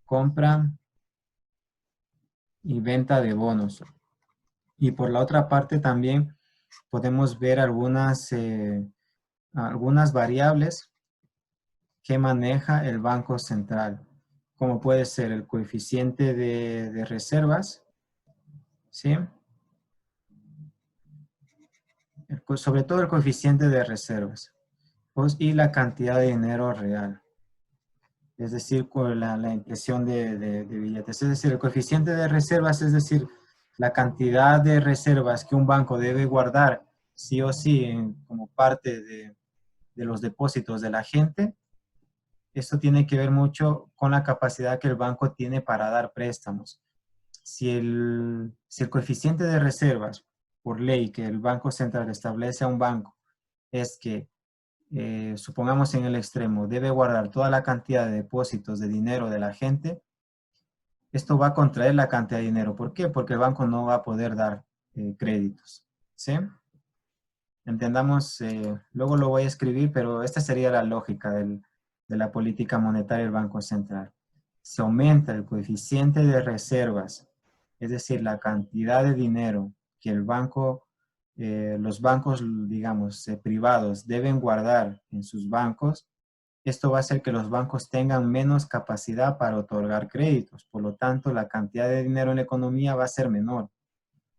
compra y venta de bonos. Y por la otra parte también podemos ver algunas variables que maneja el Banco Central, como puede ser el coeficiente de reservas, ¿sí? Sobre todo el coeficiente de reservas, pues, y la cantidad de dinero real, es decir, con la impresión de billetes. Es decir, el coeficiente de reservas, es decir, la cantidad de reservas que un banco debe guardar sí o sí como parte de los depósitos de la gente. Esto tiene que ver mucho con la capacidad que el banco tiene para dar préstamos. Si el coeficiente de reservas, por ley que el Banco Central establece a un banco, es que, supongamos en el extremo, debe guardar toda la cantidad de depósitos de dinero de la gente, esto va a contraer la cantidad de dinero. ¿Por qué? Porque el banco no va a poder dar créditos. ¿Sí? Entendamos, luego lo voy a escribir, pero esta sería la lógica de la política monetaria del Banco Central. Se aumenta el coeficiente de reservas, es decir, la cantidad de dinero que los bancos, digamos, privados deben guardar en sus bancos. Esto va a hacer que los bancos tengan menos capacidad para otorgar créditos. Por lo tanto, la cantidad de dinero en la economía va a ser menor,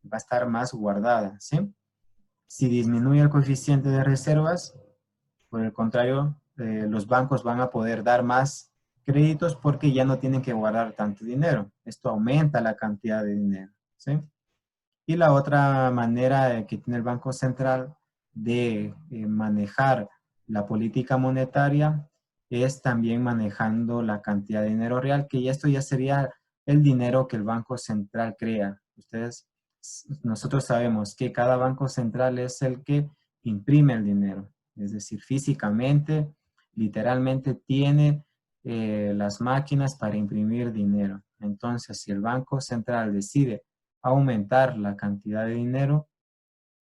va a estar más guardada, ¿sí? Si disminuye el coeficiente de reservas, por el contrario, los bancos van a poder dar más créditos porque ya no tienen que guardar tanto dinero. Esto aumenta la cantidad de dinero, ¿sí? Y la otra manera que tiene el Banco Central de manejar la política monetaria es también manejando la cantidad de dinero real, que esto ya sería el dinero que el Banco Central crea. Nosotros sabemos que cada banco central es el que imprime el dinero, es decir, físicamente, literalmente tiene las máquinas para imprimir dinero. Entonces, si el Banco Central decide aumentar la cantidad de dinero,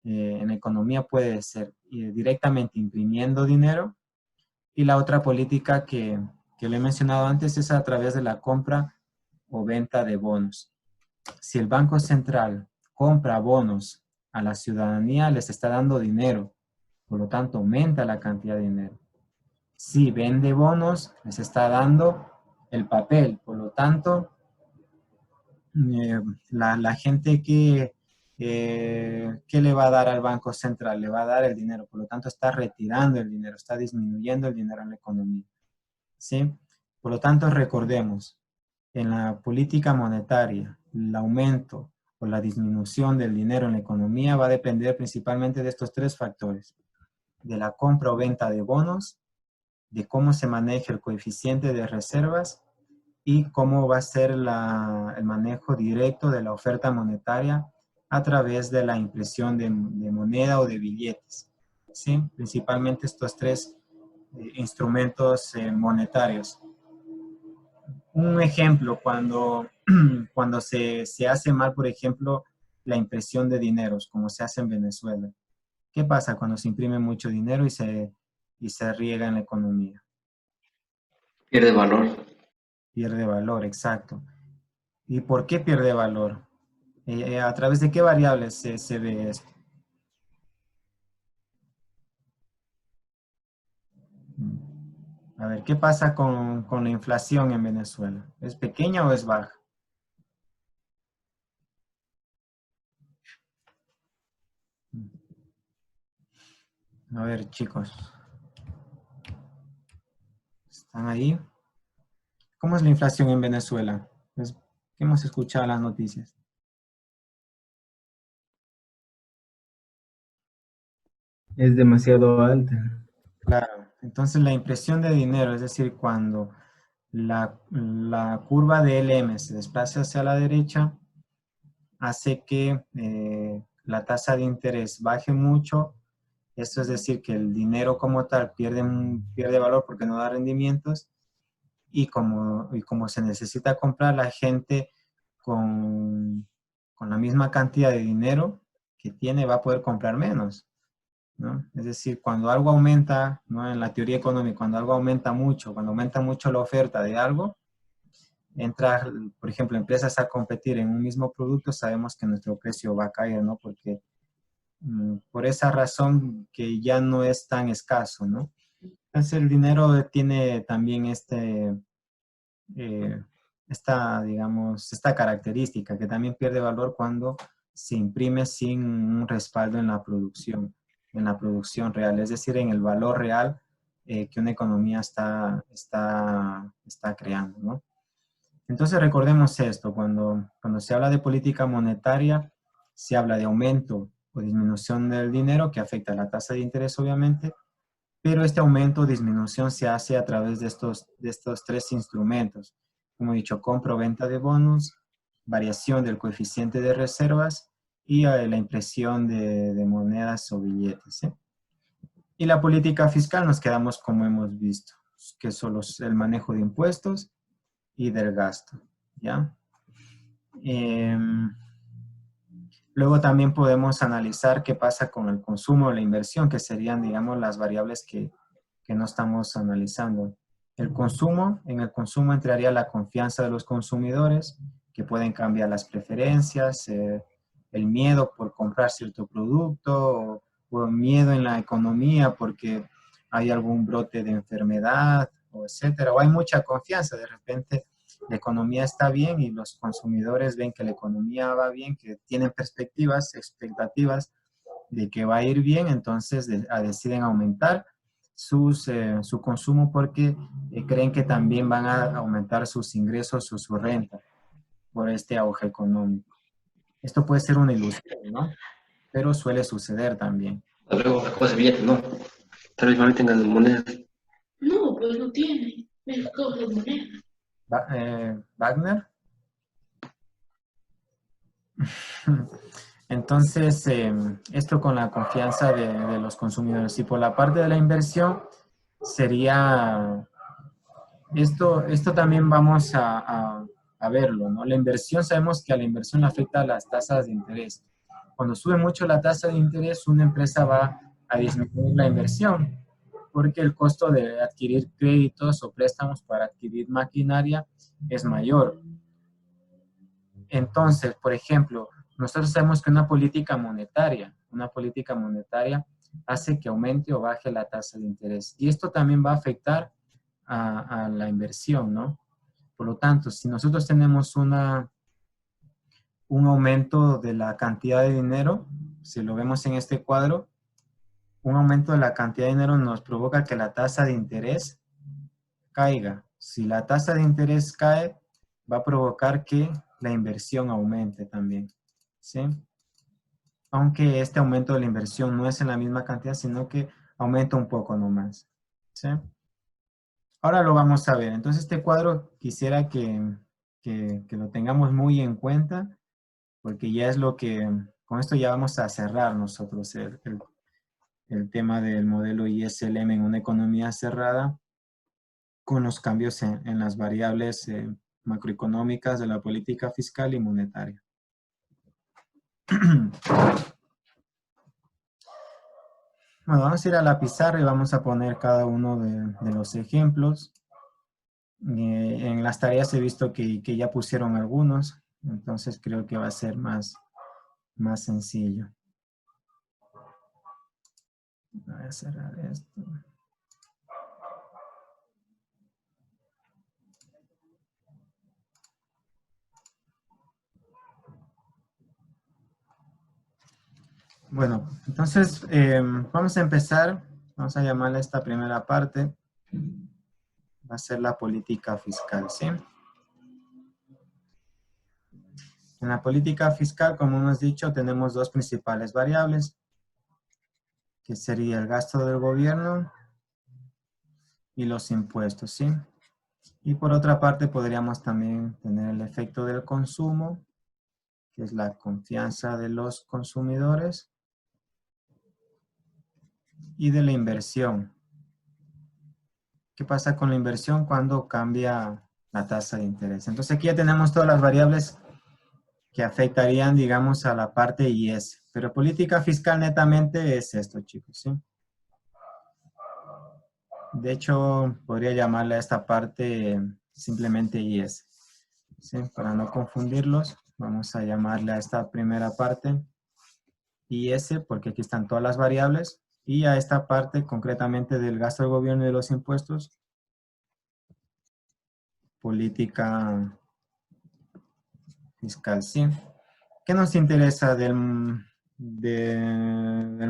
en economía puede ser directamente imprimiendo dinero, y la otra política que le he mencionado antes es a través de la compra o venta de bonos. Si el Banco Central compra bonos a la ciudadanía, les está dando dinero, por lo tanto aumenta la cantidad de dinero. Si vende bonos, les está dando el papel, por lo tanto, la gente que le va a dar al Banco Central, le va a dar el dinero, por lo tanto está retirando el dinero, está disminuyendo el dinero en la economía, ¿sí? Por lo tanto, recordemos, en la política monetaria, el aumento o la disminución del dinero en la economía va a depender principalmente de estos tres factores: de la compra o venta de bonos, de cómo se maneja el coeficiente de reservas y cómo va a ser el manejo directo de la oferta monetaria a través de la impresión de moneda o de billetes, ¿sí? Principalmente estos tres instrumentos monetarios. Un ejemplo, cuando se hace mal, por ejemplo, la impresión de dineros, como se hace en Venezuela. ¿Qué pasa cuando se imprime mucho dinero y se riega en la economía? Pierde valor. Pierde valor, exacto. ¿Y por qué pierde valor? ¿A través de qué variables se ve esto? A ver, ¿qué pasa con la inflación en Venezuela? ¿Es pequeña o es baja? A ver, chicos, ¿están ahí? ¿Cómo es la inflación en Venezuela? ¿Qué hemos escuchado en las noticias? Es demasiado alta. Claro, entonces la impresión de dinero, es decir, cuando la curva de LM se desplaza hacia la derecha, hace que la tasa de interés baje mucho. Esto es decir, que el dinero como tal pierde valor porque no da rendimientos, y como se necesita comprar, la gente con la misma cantidad de dinero que tiene va a poder comprar menos, ¿no? Es decir, cuando algo aumenta, ¿no? En la teoría económica, cuando algo aumenta mucho, cuando aumenta mucho la oferta de algo, entra, por ejemplo, empresas a competir en un mismo producto, sabemos que nuestro precio va a caer, ¿no? Porque por esa razón que ya no es tan escaso, ¿no? Entonces el dinero tiene también digamos, esta característica que también pierde valor cuando se imprime sin un respaldo en la producción real, es decir, en el valor real que una economía está creando, ¿no? Entonces recordemos esto, cuando se habla de política monetaria, se habla de aumento o disminución del dinero que afecta a la tasa de interés, obviamente, pero este aumento o disminución se hace a través de estos tres instrumentos. Como he dicho, compra o venta de bonos, variación del coeficiente de reservas y la impresión de monedas o billetes, ¿sí? Y la política fiscal nos quedamos como hemos visto, que son el manejo de impuestos y del gasto, ¿ya? Luego también podemos analizar qué pasa con el consumo o la inversión, que serían, digamos, las variables que no estamos analizando. En el consumo entraría la confianza de los consumidores, que pueden cambiar las preferencias, el miedo por comprar cierto producto, o miedo en la economía porque hay algún brote de enfermedad, o etcétera, o hay mucha confianza, de repente la economía está bien y los consumidores ven que la economía va bien, que tienen perspectivas, expectativas de que va a ir bien, entonces deciden aumentar su consumo porque creen que también van a aumentar sus ingresos o su renta por este auge económico. Esto puede ser una ilusión, ¿no? Pero suele suceder también. Luego, cosas de billetes, ¿no? Tal vez no tengan monedas. No, pues no tiene. Me coge moneda. Wagner. Entonces, esto con la confianza de los consumidores. Y por la parte de la inversión, sería, esto también vamos a verlo, ¿no? La inversión, sabemos que a la inversión le afecta a las tasas de interés. Cuando sube mucho la tasa de interés, una empresa va a disminuir la inversión, porque el costo de adquirir créditos o préstamos para adquirir maquinaria es mayor. Entonces, por ejemplo, nosotros sabemos que una política monetaria hace que aumente o baje la tasa de interés. Y esto también va a afectar a la inversión, ¿no? Por lo tanto, si nosotros tenemos un aumento de la cantidad de dinero, si lo vemos en este cuadro, un aumento de la cantidad de dinero nos provoca que la tasa de interés caiga. Si la tasa de interés cae, va a provocar que la inversión aumente también, ¿sí? Aunque este aumento de la inversión no es en la misma cantidad, sino que aumenta un poco nomás, ¿sí? Ahora lo vamos a ver. Entonces este cuadro quisiera que lo tengamos muy en cuenta, porque ya es lo que, con esto ya vamos a cerrar nosotros el tema del modelo ISLM en una economía cerrada, con los cambios en las variables macroeconómicas de la política fiscal y monetaria. Bueno, vamos a ir a la pizarra y vamos a poner cada uno de los ejemplos. En las tareas he visto que ya pusieron algunos, entonces creo que va a ser más sencillo. Voy a cerrar esto. Bueno, entonces vamos a empezar. Vamos a llamarle esta primera parte. Va a ser la política fiscal, ¿sí? En la política fiscal, como hemos dicho, tenemos dos principales variables, que sería el gasto del gobierno y los impuestos, ¿sí? Y por otra parte, podríamos también tener el efecto del consumo, que es la confianza de los consumidores, y de la inversión. ¿Qué pasa con la inversión cuando cambia la tasa de interés? Entonces aquí ya tenemos todas las variables que afectarían, digamos, a la parte IS. Pero política fiscal netamente es esto, chicos, ¿sí? De hecho, podría llamarle a esta parte simplemente IS. ¿sí? Para no confundirlos, vamos a llamarle a esta primera parte IS, porque aquí están todas las variables, y a esta parte concretamente del gasto del gobierno y de los impuestos, política fiscal, ¿sí? ¿Qué nos interesa del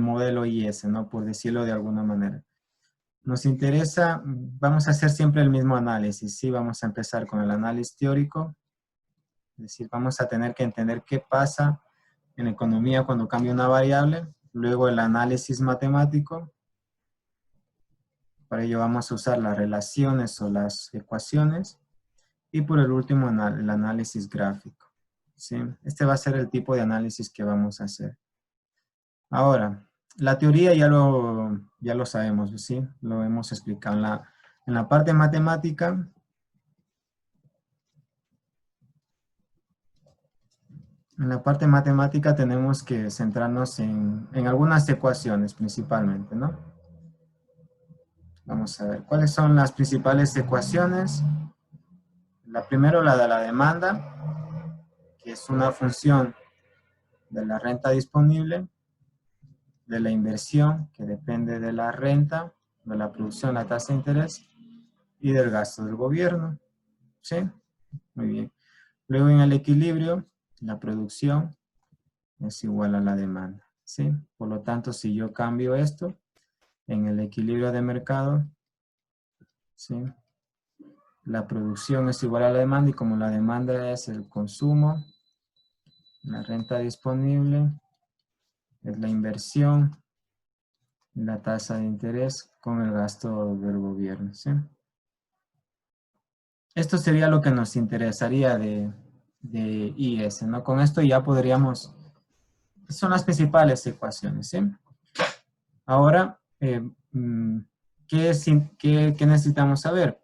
modelo IS, ¿no? Por decirlo de alguna manera? Nos interesa, vamos a hacer siempre el mismo análisis, ¿sí? Vamos a empezar con el análisis teórico, es decir, vamos a tener que entender qué pasa en la economía cuando cambia una variable, luego el análisis matemático, para ello vamos a usar las relaciones o las ecuaciones, y por el último el análisis gráfico, ¿sí? Este va a ser el tipo de análisis que vamos a hacer. Ahora, la teoría ya lo sabemos, ¿sí? Lo hemos explicado. En la parte matemática, tenemos que centrarnos en algunas ecuaciones principalmente, ¿no? Vamos a ver, ¿cuáles son las principales ecuaciones? La primera, la de la demanda, que es una función de la renta disponible, de la inversión, que depende de la renta, de la producción, la tasa de interés, y del gasto del gobierno, ¿sí? Muy bien. Luego en el equilibrio, la producción es igual a la demanda, ¿sí? Por lo tanto, si yo cambio esto, en el equilibrio de mercado, ¿sí? La producción es igual a la demanda, y como la demanda es el consumo, la renta disponible es la inversión, la tasa de interés con el gasto del gobierno, ¿sí? Esto sería lo que nos interesaría de IS, ¿no? Con esto ya podríamos, son las principales ecuaciones, ¿sí? Ahora, ¿qué necesitamos saber?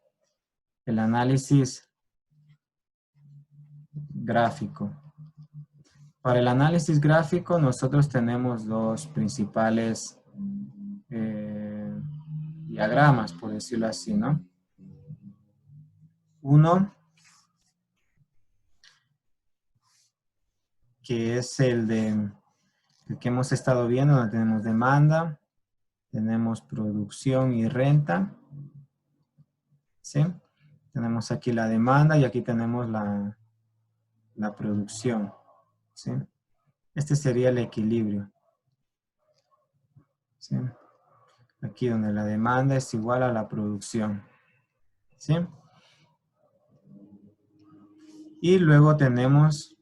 El análisis gráfico. Para el análisis gráfico nosotros tenemos dos principales diagramas, por decirlo así, ¿no? Uno, que es el que hemos estado viendo, donde tenemos demanda, tenemos producción y renta, ¿sí? Tenemos aquí la demanda y aquí tenemos la producción, ¿sí? Este sería el equilibrio, ¿sí? Aquí donde la demanda es igual a la producción, ¿sí? Y luego tenemos,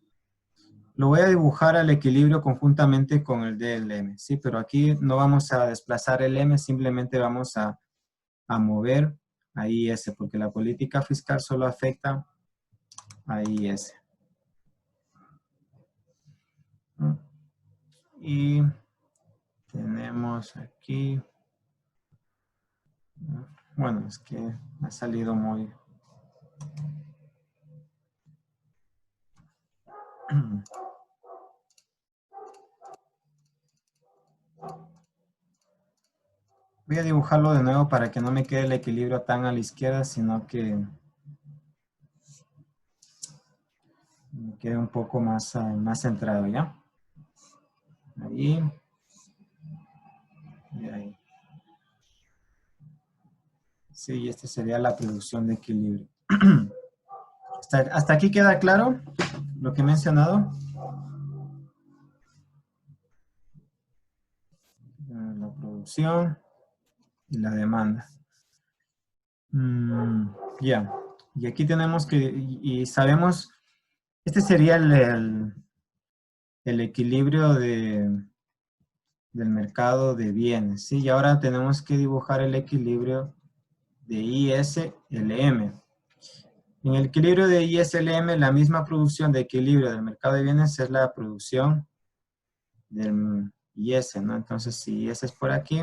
lo voy a dibujar al equilibrio conjuntamente con el DLM, ¿sí? Pero aquí no vamos a desplazar el M, simplemente vamos a mover a IS, porque la política fiscal solo afecta a IS. Y tenemos aquí, bueno, es que ha salido muy... Voy a dibujarlo de nuevo para que no me quede el equilibrio tan a la izquierda, sino que me quede un poco más centrado, ¿ya? Ahí. Y ahí. Sí, esta sería la producción de equilibrio. ¿Hasta aquí queda claro lo que he mencionado? La producción y la demanda. Ya. Y aquí tenemos que, y sabemos, este sería el equilibrio del mercado de bienes, ¿sí? Y ahora tenemos que dibujar el equilibrio de ISLM. En el equilibrio de ISLM, la misma producción de equilibrio del mercado de bienes es la producción del IS, ¿no? Entonces, si IS es por aquí,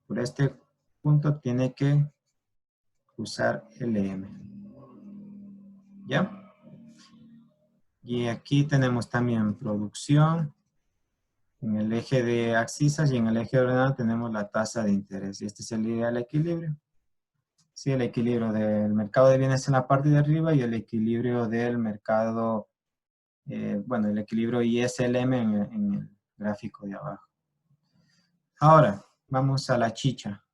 por este punto tiene que usar LM. ¿Ya? Y aquí tenemos también producción. En el eje de abscisas y en el eje ordenado tenemos la tasa de interés. Y este sería el equilibrio. Sí, el equilibrio del mercado de bienes en la parte de arriba y el equilibrio del mercado, bueno, el equilibrio ISLM en el gráfico de abajo. Ahora, vamos a la chicha.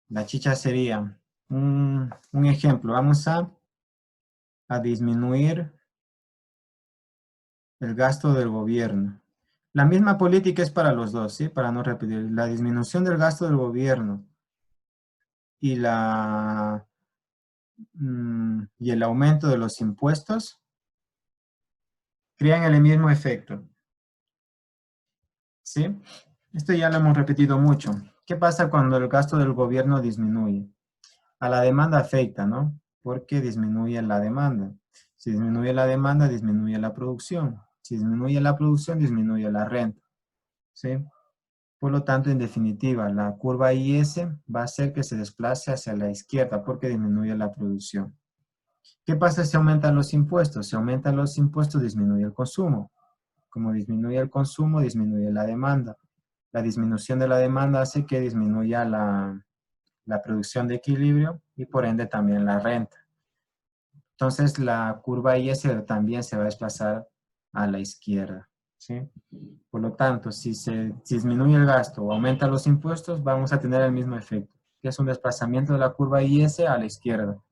La chicha sería un ejemplo. Vamos a disminuir el gasto del gobierno. La misma política es para los dos, ¿sí? Para no repetir. La disminución del gasto del gobierno y y el aumento de los impuestos crean el mismo efecto. ¿Sí? Esto ya lo hemos repetido mucho. ¿Qué pasa cuando el gasto del gobierno disminuye? A la demanda afecta, ¿no? Porque disminuye la demanda. Si disminuye la demanda, disminuye la producción. Si disminuye la producción, disminuye la renta. ¿Sí? Por lo tanto, en definitiva, la curva IS va a hacer que se desplace hacia la izquierda porque disminuye la producción. ¿Qué pasa si aumentan los impuestos? Si aumentan los impuestos, disminuye el consumo. Como disminuye el consumo, disminuye la demanda. La disminución de la demanda hace que disminuya la producción de equilibrio y por ende también la renta. Entonces la curva IS también se va a desplazar a la izquierda, ¿sí? Por lo tanto, si se disminuye el gasto o aumenta los impuestos, vamos a tener el mismo efecto, que es un desplazamiento de la curva IS a la izquierda.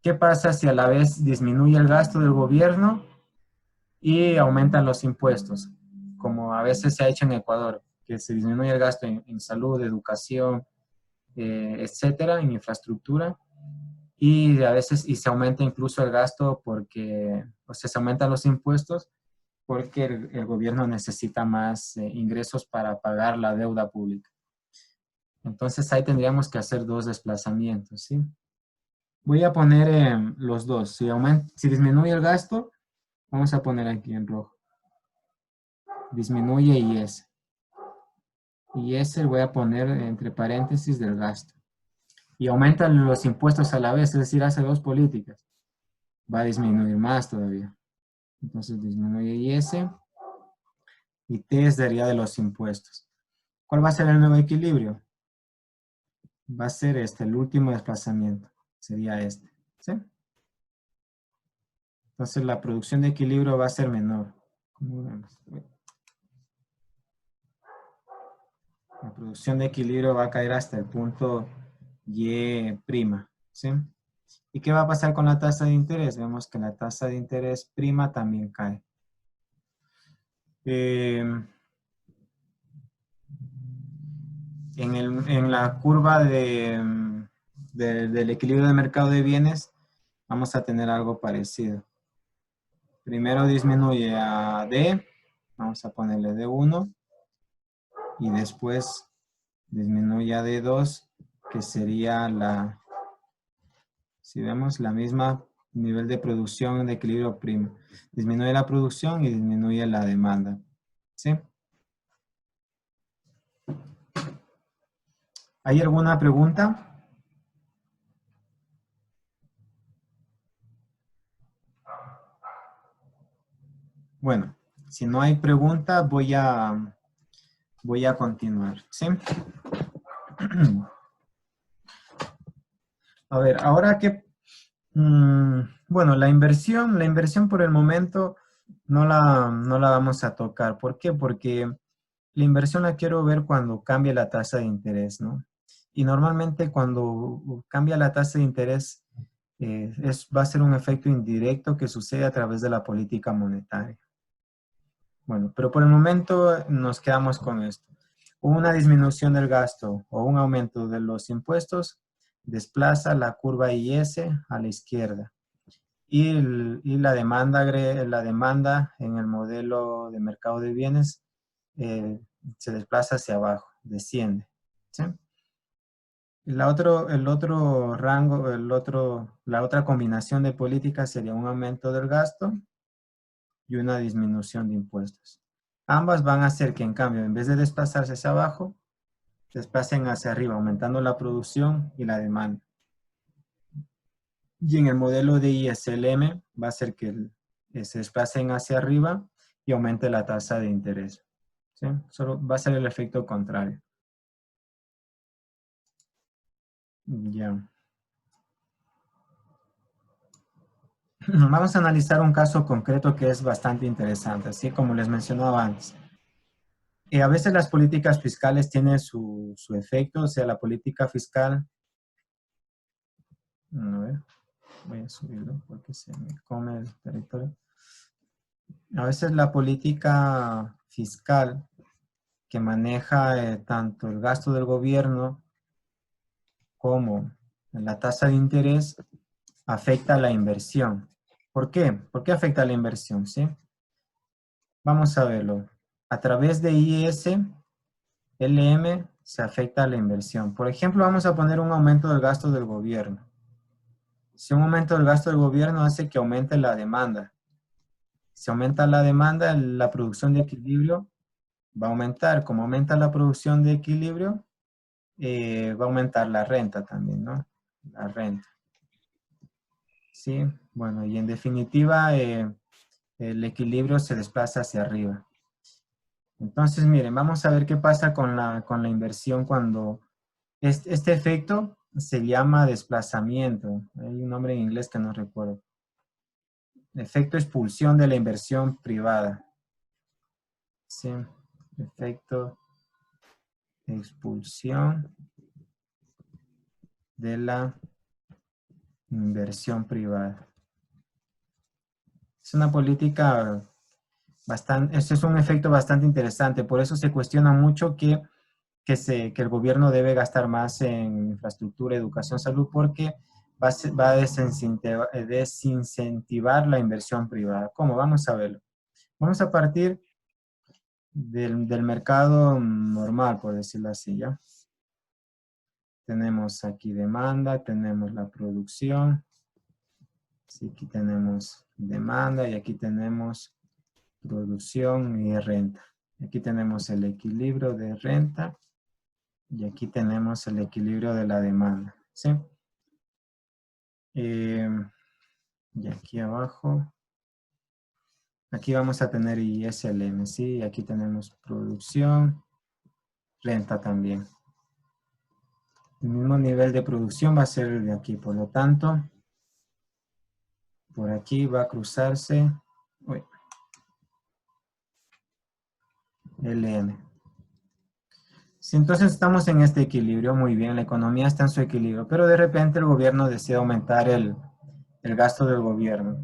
¿Qué pasa si a la vez disminuye el gasto del gobierno y aumentan los impuestos? Como a veces se ha hecho en Ecuador, que se disminuye el gasto en salud, educación, etcétera, en infraestructura, y a veces se aumenta incluso el gasto porque, o sea, se aumentan los impuestos porque el gobierno necesita más ingresos para pagar la deuda pública. Entonces ahí tendríamos que hacer dos desplazamientos, ¿sí? Voy a poner los dos. Si disminuye el gasto, vamos a poner aquí en rojo. Disminuye IS. IS voy a poner entre paréntesis del gasto. Y aumentan los impuestos a la vez, es decir, hace dos políticas. Va a disminuir más todavía. Entonces disminuye IS y T sería de los impuestos. ¿Cuál va a ser el nuevo equilibrio? Va a ser el último desplazamiento. Sería este. ¿Sí? Entonces la producción de equilibrio va a ser menor. ¿Cómo vemos? La producción de equilibrio va a caer hasta el punto Y'. ¿Sí? ¿Y qué va a pasar con la tasa de interés? Vemos que la tasa de interés prima también cae. En la curva del equilibrio de mercado de bienes, vamos a tener algo parecido. Primero disminuye a D, vamos a ponerle D1, y después disminuye a D2, que sería si vemos, la misma nivel de producción de equilibrio primo. Disminuye la producción y disminuye la demanda. ¿Sí? ¿Hay alguna pregunta? Bueno, si no hay pregunta, voy a continuar. ¿Sí? A ver, ahora que, bueno, la inversión por el momento no la vamos a tocar. ¿Por qué? Porque la inversión la quiero ver cuando cambie la tasa de interés, ¿no? Y normalmente cuando cambia la tasa de interés, va a ser un efecto indirecto que sucede a través de la política monetaria. Bueno, pero por el momento nos quedamos con esto. Una disminución del gasto o un aumento de los impuestos desplaza la curva IS a la izquierda. Y la demanda en el modelo de mercado de bienes se desplaza hacia abajo, desciende. ¿Sí? La otra combinación de políticas sería un aumento del gasto y una disminución de impuestos. Ambas van a hacer que, en cambio, en vez de desplazarse hacia abajo, desplacen hacia arriba, aumentando la producción y la demanda. Y en el modelo de ISLM va a hacer que se desplacen hacia arriba y aumente la tasa de interés. ¿Sí? Solo va a ser el efecto contrario. Ya. Vamos a analizar un caso concreto que es bastante interesante, así como les mencionaba antes. A veces las políticas fiscales tienen su efecto, o sea, la política fiscal, a ver, voy a subirlo porque se me come el territorio. A veces la política fiscal que maneja tanto el gasto del gobierno como la tasa de interés afecta a la inversión. ¿Por qué? ¿Por qué afecta a la inversión? ¿Sí? Vamos a verlo. A través de IS, LM se afecta a la inversión. Por ejemplo, vamos a poner un aumento del gasto del gobierno. Si un aumento del gasto del gobierno hace que aumente la demanda. Si aumenta la demanda, la producción de equilibrio va a aumentar. Como aumenta la producción de equilibrio, va a aumentar la renta también, ¿no? La renta. Sí, bueno, y en definitiva, el equilibrio se desplaza hacia arriba. Entonces, miren, vamos a ver qué pasa con la inversión cuando este efecto se llama desplazamiento. Hay un nombre en inglés que no recuerdo. Efecto expulsión de la inversión privada. Sí, efecto expulsión de la inversión privada. Es una política bastante, este es un efecto bastante interesante, por eso se cuestiona mucho que el gobierno debe gastar más en infraestructura, educación, salud, porque va a desincentivar la inversión privada. ¿Cómo? Vamos a verlo. Vamos a partir del mercado normal, por decirlo así, ¿ya? Tenemos aquí demanda, tenemos la producción, sí, aquí tenemos demanda y aquí tenemos producción y renta. Aquí tenemos el equilibrio de renta y aquí tenemos el equilibrio de la demanda, ¿sí? Y aquí abajo, aquí vamos a tener ISLM, ¿sí? Y aquí tenemos producción, renta también. El mismo nivel de producción va a ser el de aquí, por lo tanto, por aquí va a cruzarse, uy, LM. Si entonces estamos en este equilibrio, muy bien, la economía está en su equilibrio, pero de repente el gobierno decide aumentar el gasto del gobierno.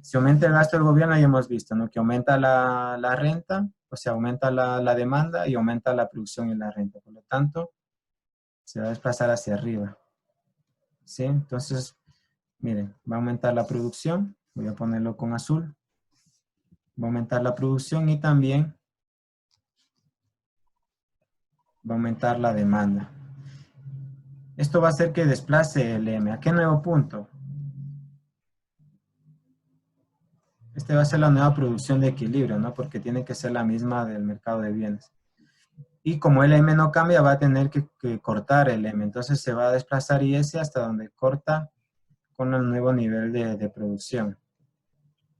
Si aumenta el gasto del gobierno, ya hemos visto, ¿no? Que aumenta la renta, o sea, aumenta la demanda y aumenta la producción y la renta. Por lo tanto, se va a desplazar hacia arriba. ¿Sí? Entonces, miren, va a aumentar la producción. Voy a ponerlo con azul. Va a aumentar la producción y también va a aumentar la demanda. Esto va a hacer que desplace el M. ¿A qué nuevo punto? Este va a ser la nueva producción de equilibrio, ¿no? Porque tiene que ser la misma del mercado de bienes. Y como el M no cambia, va a tener que cortar el M. Entonces se va a desplazar IS hasta donde corta con el nuevo nivel de producción.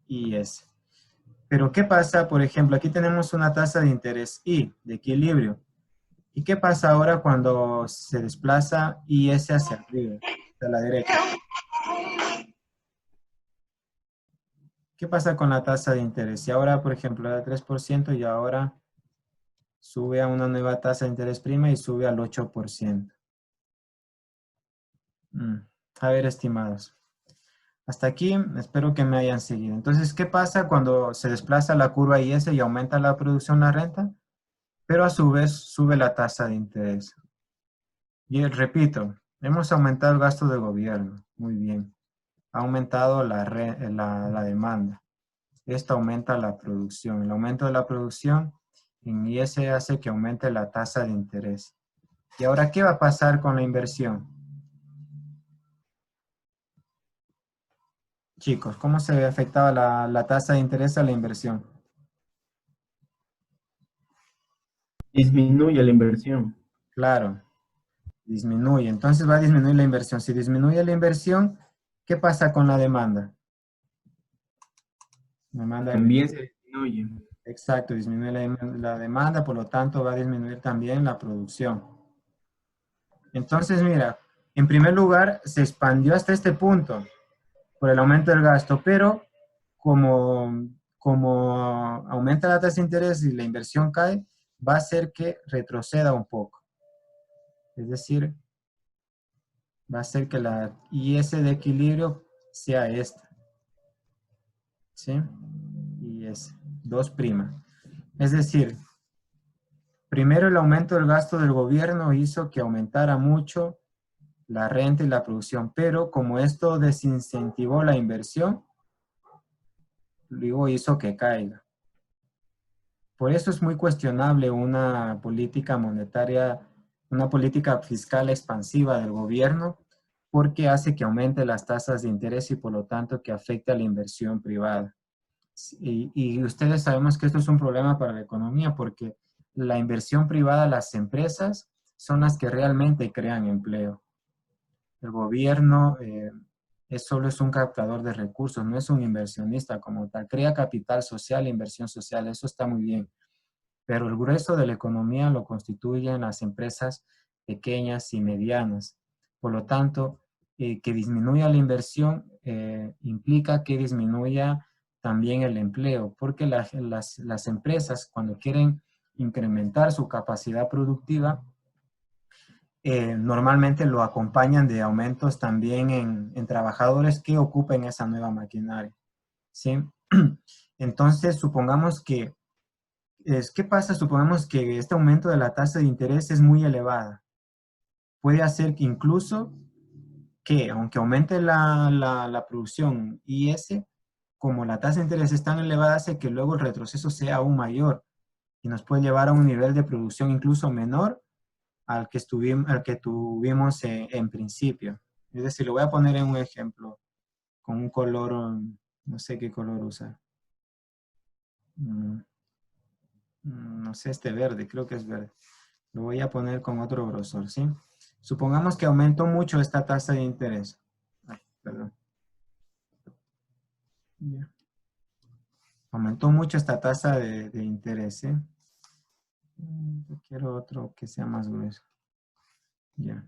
IS. Pero ¿qué pasa? Por ejemplo, aquí tenemos una tasa de interés I, de equilibrio. ¿Y qué pasa ahora cuando se desplaza IS hacia arriba, hacia la derecha? ¿Qué pasa con la tasa de interés? Si ahora, por ejemplo, era 3% y ahora sube a una nueva tasa de interés prima y sube al 8%. A ver, estimados. Hasta aquí, espero que me hayan seguido. Entonces, ¿qué pasa cuando se desplaza la curva IS y aumenta la producción, la renta? Pero a su vez sube la tasa de interés. Y repito, hemos aumentado el gasto del gobierno. Muy bien. Ha aumentado la demanda. Esto aumenta la producción. El aumento de la producción en IS hace que aumente la tasa de interés. ¿Y ahora qué va a pasar con la inversión? Chicos, ¿cómo se ve afectada la tasa de interés a la inversión? Disminuye la inversión. Claro, disminuye. Entonces va a disminuir la inversión. Si disminuye la inversión, ¿qué pasa con la demanda? Demanda, También se disminuye. exacto, disminuye la demanda, por lo tanto va a disminuir también la producción. Entonces, mira, En primer lugar, se expandió hasta este punto por el aumento del gasto, pero como aumenta la tasa de interés y la inversión cae, va a hacer que retroceda un poco. Es decir, va a hacer que la IS de equilibrio sea esta. ¿Sí? IS, 2'. Es decir, primero el aumento del gasto del gobierno hizo que aumentara mucho la renta y la producción, pero como esto desincentivó la inversión, luego hizo que caiga. Por eso es muy cuestionable una política monetaria, una política fiscal expansiva del gobierno, porque hace que aumente las tasas de interés y por lo tanto que afecte a la inversión privada. Y ustedes sabemos que esto es un problema para la economía porque la inversión privada, las empresas, son las que realmente crean empleo. El gobierno solo es un captador de recursos, no es un inversionista como tal. Crea capital social, inversión social, eso está muy bien. Pero el grueso de la economía lo constituyen las empresas pequeñas y medianas. Por lo tanto, que disminuya la inversión implica que disminuya también el empleo, porque las empresas cuando quieren incrementar su capacidad productiva, normalmente lo acompañan de aumentos también en trabajadores que ocupen esa nueva maquinaria. ¿Sí? Entonces, supongamos que ¿qué pasa? Supongamos que este aumento de la tasa de interés es muy elevada. Puede hacer que incluso que, aunque aumente la producción IS, como la tasa de interés es tan elevada, hace que luego el retroceso sea aún mayor y nos puede llevar a un nivel de producción incluso menor al que tuvimos en principio. Es decir, lo voy a poner en un ejemplo con un color, no sé qué color usar. No sé, este verde, creo que es verde. Lo voy a poner con otro grosor, ¿sí? Supongamos que aumentó mucho esta tasa de interés. Ay, perdón. Ya. Aumentó mucho esta tasa de interés, ¿sí? Yo quiero otro que sea más grueso. Ya.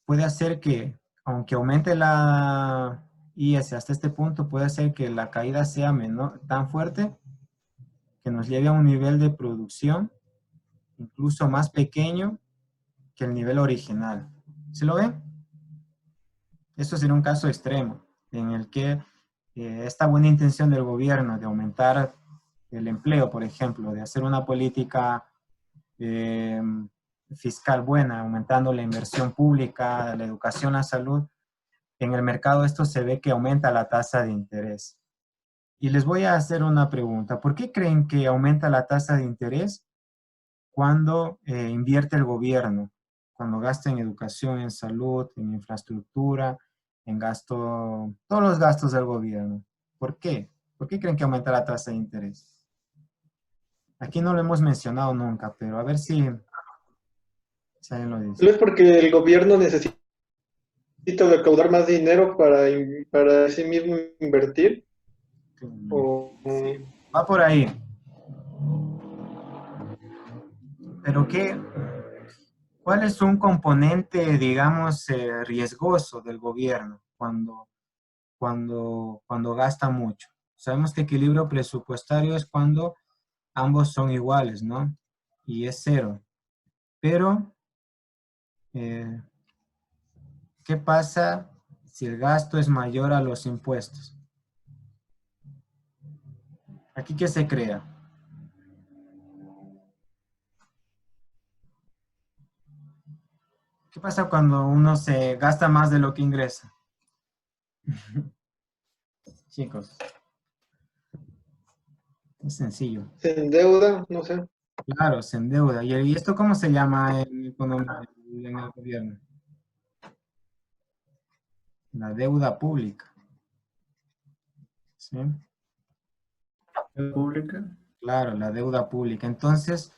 Puede hacer que, aunque aumente la IS hasta este punto, puede hacer que la caída sea menor, tan fuerte que nos lleve a un nivel de producción incluso más pequeño que el nivel original. ¿Se lo ven? Eso sería un caso extremo en el que esta buena intención del gobierno de aumentar el empleo, por ejemplo, de hacer una política eh, fiscal buena, aumentando la inversión pública, la educación, la salud, en el mercado esto se ve que aumenta la tasa de interés. Y les voy a hacer una pregunta. ¿Por qué creen que aumenta la tasa de interés cuando invierte el gobierno? Cuando gasta en educación, en salud, en infraestructura, en gasto, todos los gastos del gobierno. ¿Por qué? ¿Por qué creen que aumenta la tasa de interés? Aquí no lo hemos mencionado nunca, pero a ver si alguien lo dice. ¿No es porque el gobierno necesita recaudar más dinero para sí mismo invertir? O, Va por ahí. Pero ¿cuál es un componente, digamos, riesgoso del gobierno cuando gasta mucho? Sabemos que equilibrio presupuestario es cuando ambos son iguales, ¿no? Y es cero. Pero, ¿qué pasa si el gasto es mayor a los impuestos? ¿Aquí qué se crea? ¿Qué pasa cuando uno se gasta más de lo que ingresa? Chicos, es sencillo. se endeuda, no sé. Claro, se endeuda. ¿Y esto cómo se llama en economía, en el gobierno? La deuda pública. ¿Sí? Pública. Claro, la deuda pública. Entonces,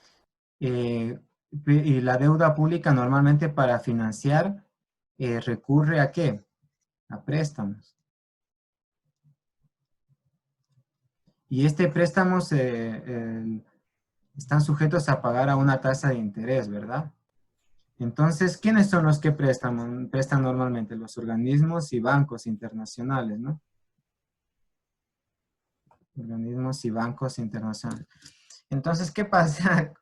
y la deuda pública normalmente para financiar recurre ¿a qué? A préstamos. Y este préstamos están sujetos a pagar a una tasa de interés, ¿verdad? Entonces, ¿quiénes son los que prestan normalmente? Los organismos y bancos internacionales, ¿no? Organismos y bancos internacionales. Entonces, ¿qué pasa?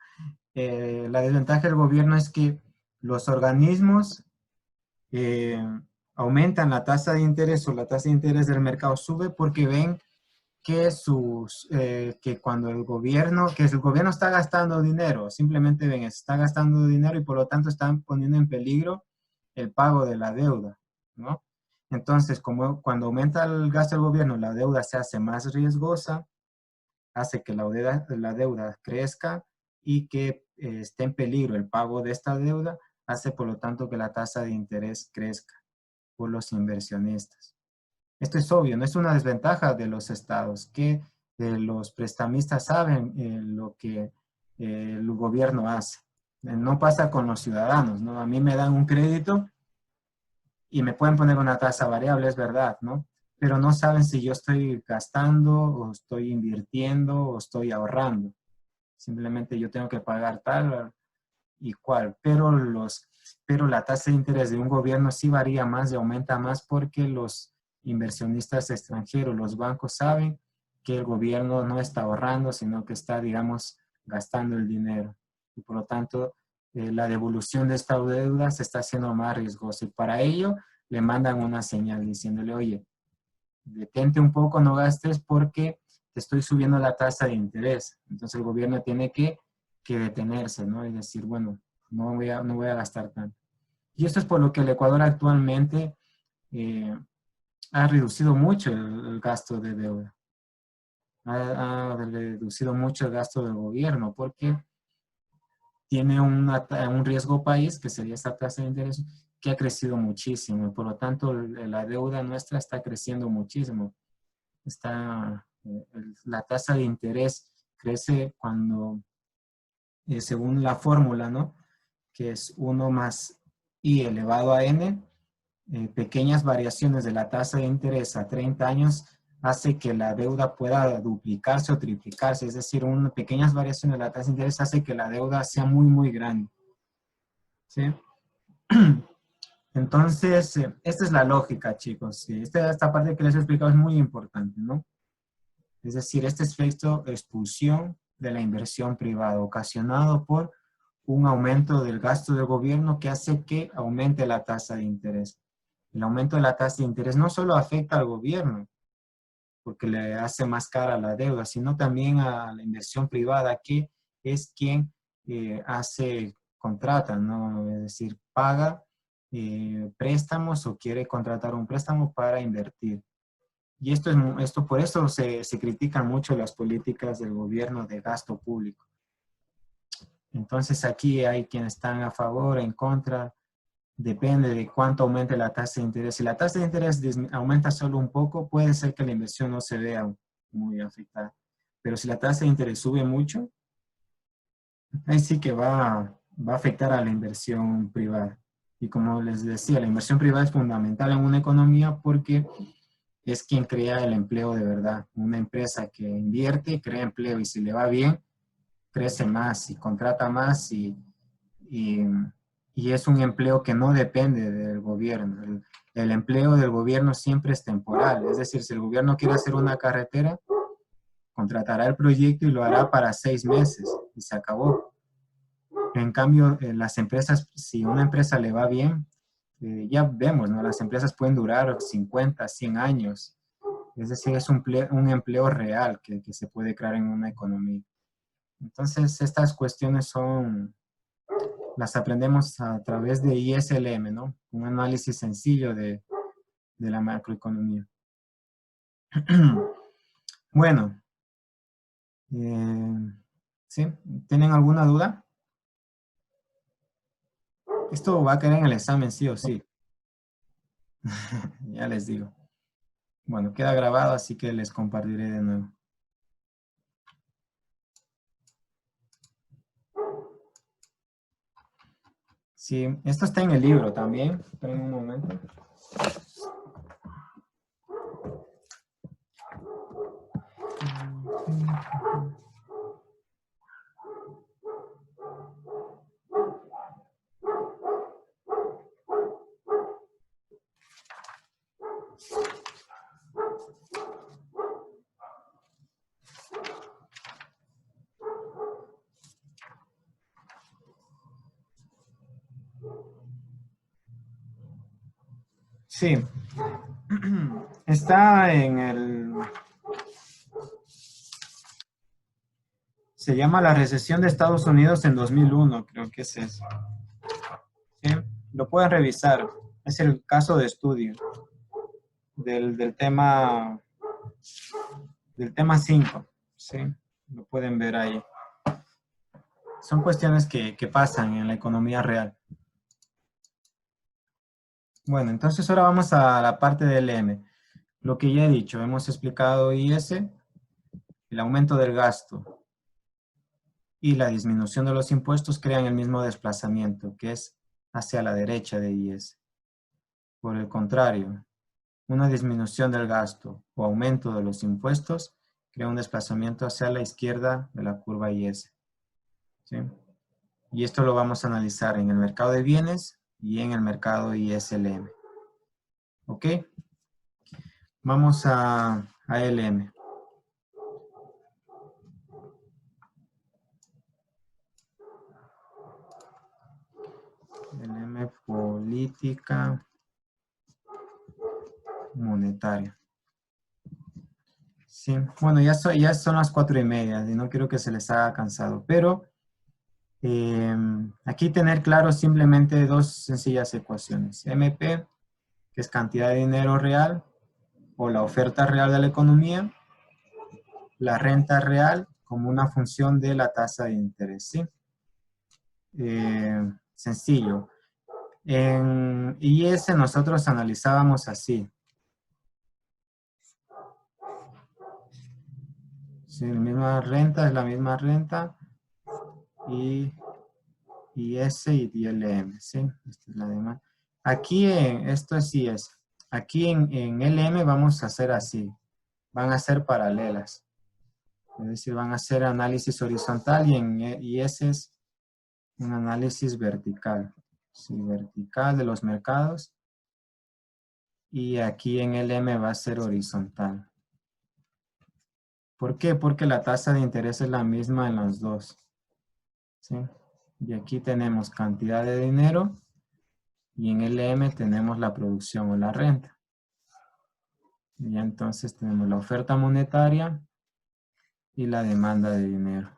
La desventaja del gobierno es que los organismos aumentan la tasa de interés o la tasa de interés del mercado sube porque ven que que cuando el gobierno está gastando dinero, simplemente ven, está gastando dinero y por lo tanto están poniendo en peligro el pago de la deuda, ¿no? Entonces, como cuando aumenta el gasto del gobierno, la deuda se hace más riesgosa, hace que la deuda crezca y que esté en peligro el pago de esta deuda, hace por lo tanto que la tasa de interés crezca por los inversionistas. Esto es obvio, no es una desventaja de los estados, que los prestamistas saben lo que el gobierno hace. No pasa con los ciudadanos, ¿no? A mí me dan un crédito y me pueden poner una tasa variable, es verdad, ¿no? Pero no saben si yo estoy gastando o estoy invirtiendo o estoy ahorrando. Simplemente yo tengo que pagar tal y cual, pero la tasa de interés de un gobierno sí varía más y aumenta más porque los inversionistas extranjeros, los bancos saben que el gobierno no está ahorrando, sino que está, digamos, gastando el dinero. Y por lo tanto, la devolución de esta deuda se está haciendo más riesgosa. Y para ello, le mandan una señal diciéndole, oye, detente un poco, no gastes porque te estoy subiendo la tasa de interés. Entonces el gobierno tiene que detenerse, ¿no? Y decir, bueno, no voy a gastar tanto. Y esto es por lo que el Ecuador actualmente ha reducido mucho el gasto de deuda. Ha reducido mucho el gasto del gobierno porque tiene un riesgo país, que sería esta tasa de interés, que ha crecido muchísimo. Y por lo tanto, la deuda nuestra está creciendo muchísimo. La tasa de interés crece cuando, según la fórmula, ¿no? Que es 1 más i elevado a n, pequeñas variaciones de la tasa de interés a 30 años hace que la deuda pueda duplicarse o triplicarse, es decir, pequeñas variaciones de la tasa de interés hace que la deuda sea muy, muy grande. ¿Sí? Entonces, esta es la lógica, chicos. Esta parte que les he explicado es muy importante, ¿no? Es decir, este efecto de expulsión de la inversión privada ocasionado por un aumento del gasto del gobierno que hace que aumente la tasa de interés. El aumento de la tasa de interés no solo afecta al gobierno, porque le hace más cara la deuda, sino también a la inversión privada, que es quien contrata, ¿no? Es decir, paga préstamos o quiere contratar un préstamo para invertir. Y esto por eso se critican mucho las políticas del gobierno de gasto público. Entonces aquí hay quienes están a favor, en contra, depende de cuánto aumente la tasa de interés. Si la tasa de interés aumenta solo un poco, puede ser que la inversión no se vea muy afectada. Pero si la tasa de interés sube mucho, ahí sí que va a afectar a la inversión privada. Y como les decía, la inversión privada es fundamental en una economía porque es quien crea el empleo de verdad. Una empresa que invierte, crea empleo y si le va bien, crece más y contrata más y es un empleo que no depende del gobierno. El empleo del gobierno siempre es temporal. Es decir, si el gobierno quiere hacer una carretera, contratará el proyecto y lo hará para 6 meses y se acabó. En cambio, las empresas, si una empresa le va bien, ya vemos, ¿no? Las empresas pueden durar 50, 100 años. Es decir, es un empleo real que se puede crear en una economía. Entonces, estas cuestiones las aprendemos a través de ISLM, ¿no? Un análisis sencillo de la macroeconomía. Bueno, ¿sí? ¿Tienen alguna duda? Esto va a caer en el examen sí o sí. Ya les digo. Bueno, queda grabado, así que les compartiré de nuevo. Sí, esto está en el libro también. Esperen un momento. Sí. Está en el... Se llama la recesión de Estados Unidos en 2001, creo que es eso. ¿Sí? Lo pueden revisar. Es el caso de estudio del tema 5. ¿Sí? Lo pueden ver ahí. Son cuestiones que pasan en la economía real. Bueno, entonces ahora vamos a la parte del M. Lo que ya he dicho, hemos explicado IS, el aumento del gasto y la disminución de los impuestos crean el mismo desplazamiento, que es hacia la derecha de IS. Por el contrario, una disminución del gasto o aumento de los impuestos crea un desplazamiento hacia la izquierda de la curva IS. ¿Sí? Y esto lo vamos a analizar en el mercado de bienes y en el mercado ISLM. ¿Ok? Vamos a LM. LM, política monetaria. Sí, bueno, ya son las 4:30 y no quiero que se les haga cansado, pero aquí tener claro simplemente dos sencillas ecuaciones. MP, que es cantidad de dinero real, o la oferta real de la economía, la renta real como una función de la tasa de interés, ¿sí? Sencillo. En IS nosotros analizábamos así. Sí, la misma renta es la misma renta y IS y LM, ¿sí? Esta es la demanda. Aquí esto es IS. Aquí en LM vamos a hacer así. Van a ser paralelas. Es decir, van a hacer análisis horizontal y en IS es un análisis vertical. Sí, vertical de los mercados. Y aquí en LM va a ser horizontal. ¿Por qué? Porque la tasa de interés es la misma en los dos. ¿Sí? Y aquí tenemos cantidad de dinero y en LM tenemos la producción o la renta. Y ya entonces tenemos la oferta monetaria y la demanda de dinero.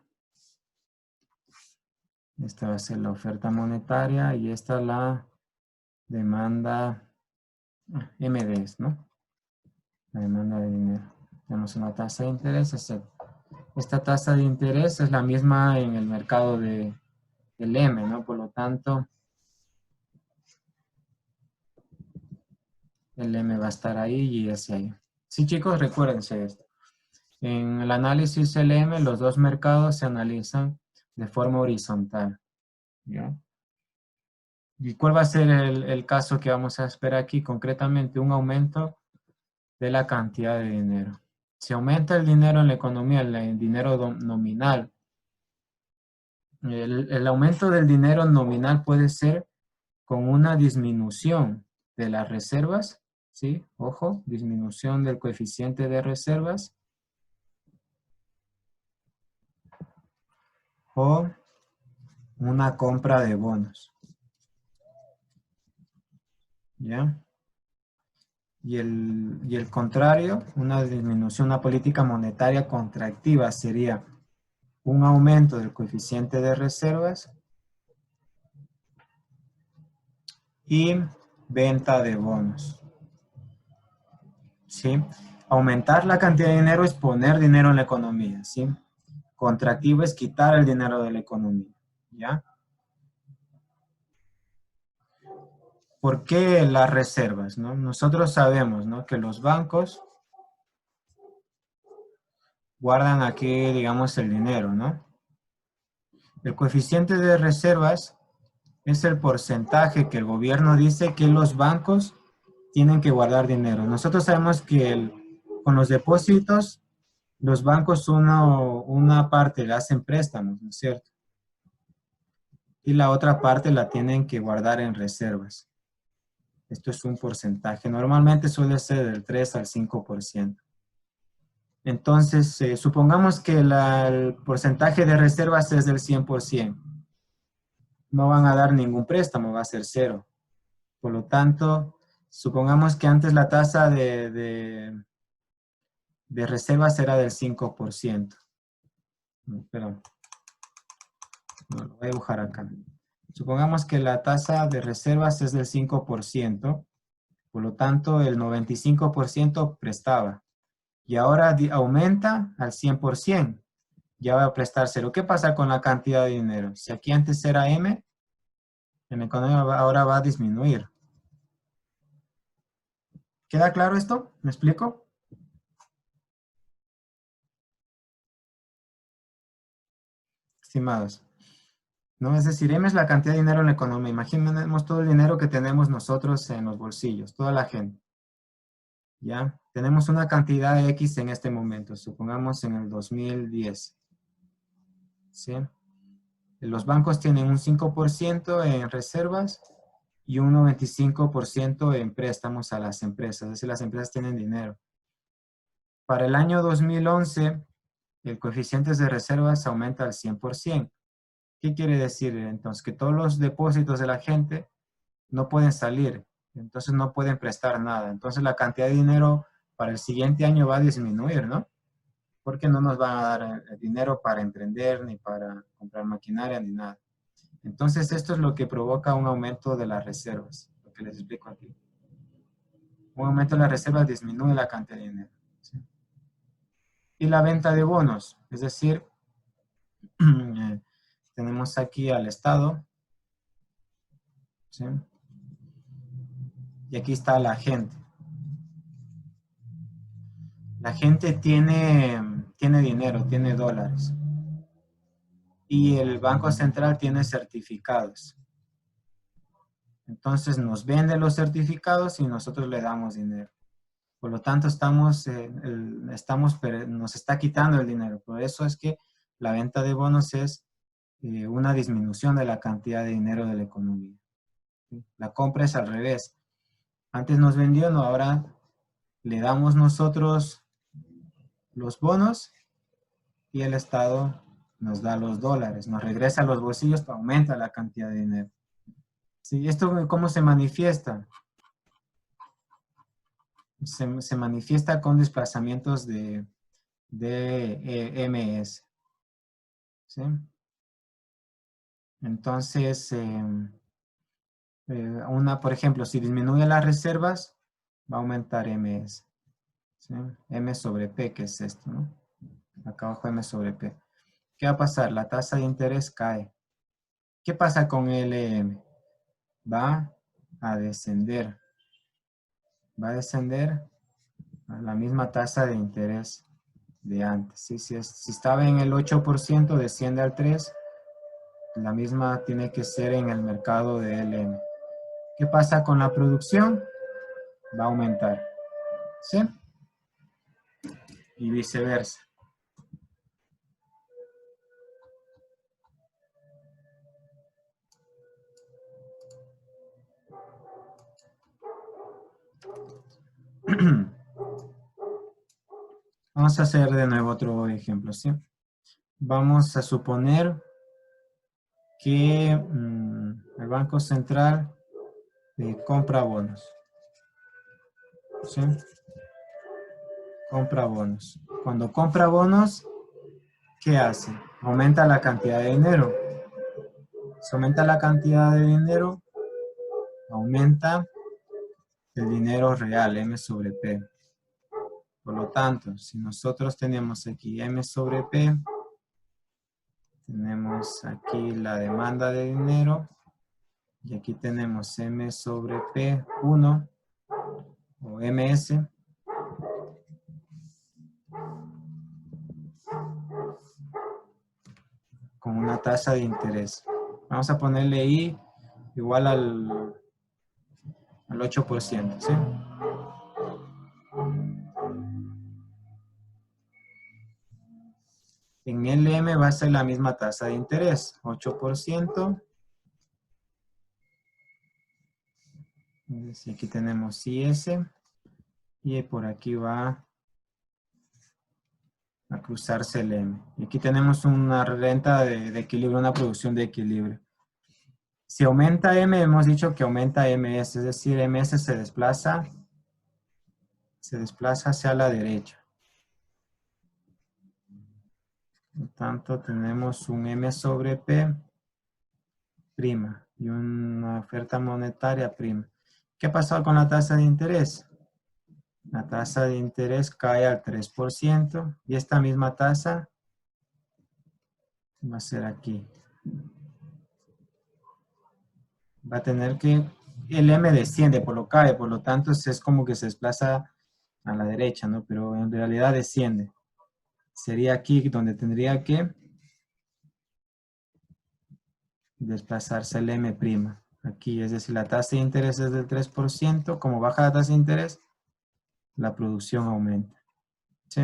Esta va a ser la oferta monetaria y esta la demanda MDs, ¿no? La demanda de dinero. Tenemos una tasa de interés. Esta tasa de interés es la misma en el mercado del M, ¿no? Por lo tanto, el M va a estar ahí y ese ahí. Sí, chicos, recuérdense esto. En el análisis LM, los dos mercados se analizan de forma horizontal. ¿Ya? ¿Y cuál va a ser el caso que vamos a esperar aquí? Concretamente, un aumento de la cantidad de dinero. Si aumenta el dinero en la economía, el dinero nominal, el aumento del dinero nominal puede ser con una disminución de las reservas, ¿sí? Ojo, disminución del coeficiente de reservas, o una compra de bonos. ¿Ya? Y el contrario, una disminución, una política monetaria contractiva sería un aumento del coeficiente de reservas y venta de bonos. ¿Sí? Aumentar la cantidad de dinero es poner dinero en la economía, ¿sí? Contractivo es quitar el dinero de la economía, ¿ya? ¿Por qué las reservas, no? Nosotros sabemos, ¿no? Que los bancos guardan aquí, digamos, el dinero, ¿no? El coeficiente de reservas es el porcentaje que el gobierno dice que los bancos tienen que guardar dinero. Nosotros sabemos que con los depósitos, los bancos una parte le hacen préstamos, ¿no es cierto? Y la otra parte la tienen que guardar en reservas. Esto es un porcentaje. Normalmente suele ser del 3 al 5%. Entonces, supongamos que el porcentaje de reservas es del 100%. No van a dar ningún préstamo, va a ser 0. Por lo tanto, Supongamos que antes la tasa de reservas era del 5%. Perdón. No, lo voy a dibujar acá. Supongamos que la tasa de reservas es del 5%, por lo tanto el 95% prestaba. Y ahora aumenta al 100%. Ya va a prestar cero. ¿Qué pasa con la cantidad de dinero? Si aquí antes era M, en la economía ahora va a disminuir. ¿Queda claro esto? ¿Me explico? Estimados. ¿No? Es decir, M es la cantidad de dinero en la economía. Imaginemos todo el dinero que tenemos nosotros en los bolsillos, toda la gente. ¿Ya? Tenemos una cantidad X en este momento, supongamos en el 2010. ¿Sí? Los bancos tienen un 5% en reservas y un 95% en préstamos a las empresas. Es decir, las empresas tienen dinero. Para el año 2011, el coeficiente de reservas aumenta al 100%. ¿Qué quiere decir? Entonces, que todos los depósitos de la gente no pueden salir, entonces no pueden prestar nada. Entonces, la cantidad de dinero para el siguiente año va a disminuir, ¿no? Porque no nos van a dar dinero para emprender, ni para comprar maquinaria, ni nada. Entonces, esto es lo que provoca un aumento de las reservas, lo que les explico aquí. Un aumento de las reservas disminuye la cantidad de dinero. ¿Sí? Y la venta de bonos, es decir, tenemos aquí al Estado, ¿sí? Y aquí está la gente. La gente tiene dinero, tiene dólares. Y el Banco Central tiene certificados. Entonces nos vende los certificados y nosotros le damos dinero. Por lo tanto, nos está quitando el dinero. Por eso es que la venta de bonos es una disminución de la cantidad de dinero de la economía. ¿Sí? La compra es al revés. Antes nos vendió, no, ahora le damos nosotros los bonos y el Estado nos da los dólares, nos regresa a los bolsillos, aumenta la cantidad de dinero. ¿Sí? ¿Esto cómo se manifiesta? Se manifiesta con desplazamientos de MS. ¿Sí? Entonces, por ejemplo, si disminuye las reservas, va a aumentar MS. ¿Sí? M sobre P, que es esto, ¿no? Acá abajo M sobre P. ¿Qué va a pasar? La tasa de interés cae. ¿Qué pasa con LM? Va a descender. Va a descender a la misma tasa de interés de antes. ¿Sí? Si estaba en el 8%, desciende al 3%. La misma tiene que ser en el mercado de LM. ¿Qué pasa con la producción? Va a aumentar. ¿Sí? Y viceversa. Vamos a hacer de nuevo otro ejemplo, ¿sí? Vamos a suponer que el Banco Central compra bonos. ¿Sí? Compra bonos. Cuando compra bonos, ¿qué hace? Aumenta la cantidad de dinero. Si aumenta la cantidad de dinero, aumenta el dinero real, M sobre P. Por lo tanto, si nosotros tenemos aquí M sobre P, tenemos aquí la demanda de dinero, y aquí tenemos M sobre P1 o MS. Con una tasa de interés. Vamos a ponerle I igual al 8%, ¿sí? En LM va a ser la misma tasa de interés, 8%. Y aquí tenemos IS. Y por aquí va a cruzarse el M. Y aquí tenemos una renta de equilibrio, una producción de equilibrio. Si aumenta M, hemos dicho que aumenta MS, es decir, MS se desplaza hacia la derecha. Por lo tanto, tenemos un M sobre P prima y una oferta monetaria prima. ¿Qué ha pasado con la tasa de interés? La tasa de interés cae al 3% y esta misma tasa va a ser aquí. Va a tener que, el M desciende por lo cae, por lo tanto es como que se desplaza a la derecha, ¿no? Pero en realidad desciende. Sería aquí donde tendría que desplazarse el M'. Aquí, es decir, la tasa de interés es del 3%, como baja la tasa de interés, la producción aumenta. ¿Sí?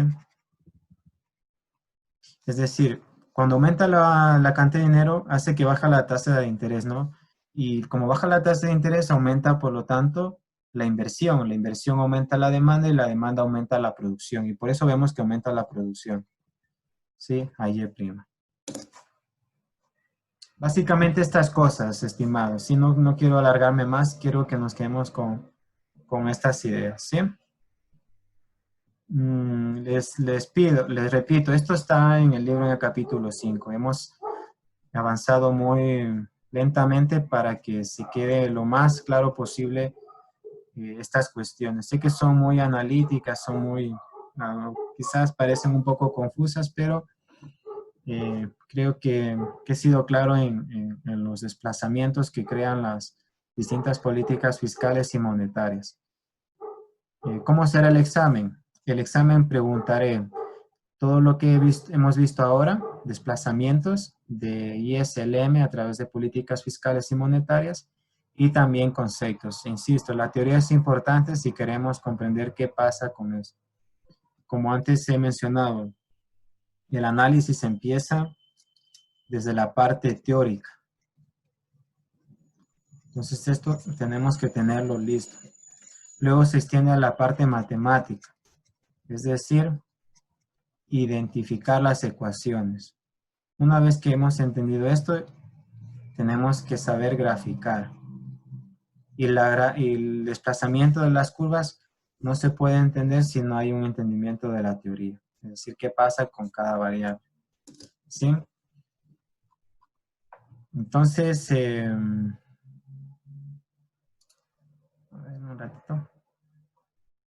Es decir, cuando aumenta la cantidad de dinero, hace que baja la tasa de interés, ¿no? Y como baja la tasa de interés, aumenta, por lo tanto, la inversión. La inversión aumenta la demanda y la demanda aumenta la producción. Y por eso vemos que aumenta la producción. ¿Sí? Ahí Y'. Básicamente estas cosas, estimados. Si no quiero alargarme más, quiero que nos quedemos con estas ideas, ¿sí? Les repito, esto está en el libro en el capítulo 5. Hemos avanzado muy lentamente para que se quede lo más claro posible estas cuestiones. Sé que son muy analíticas, son muy, quizás parecen un poco confusas, pero creo que he sido claro en los desplazamientos que crean las distintas políticas fiscales y monetarias. ¿Cómo será el examen? El examen preguntaré todo lo que hemos visto ahora, desplazamientos de ISLM a través de políticas fiscales y monetarias, y también conceptos. Insisto, la teoría es importante si queremos comprender qué pasa con eso. Como antes he mencionado, el análisis empieza desde la parte teórica. Entonces esto tenemos que tenerlo listo. Luego se extiende a la parte matemática, es decir, identificar las ecuaciones. Una vez que hemos entendido esto, tenemos que saber graficar. Y el desplazamiento de las curvas no se puede entender si no hay un entendimiento de la teoría. Es decir, qué pasa con cada variable. ¿Sí? Entonces, a ver, un ratito.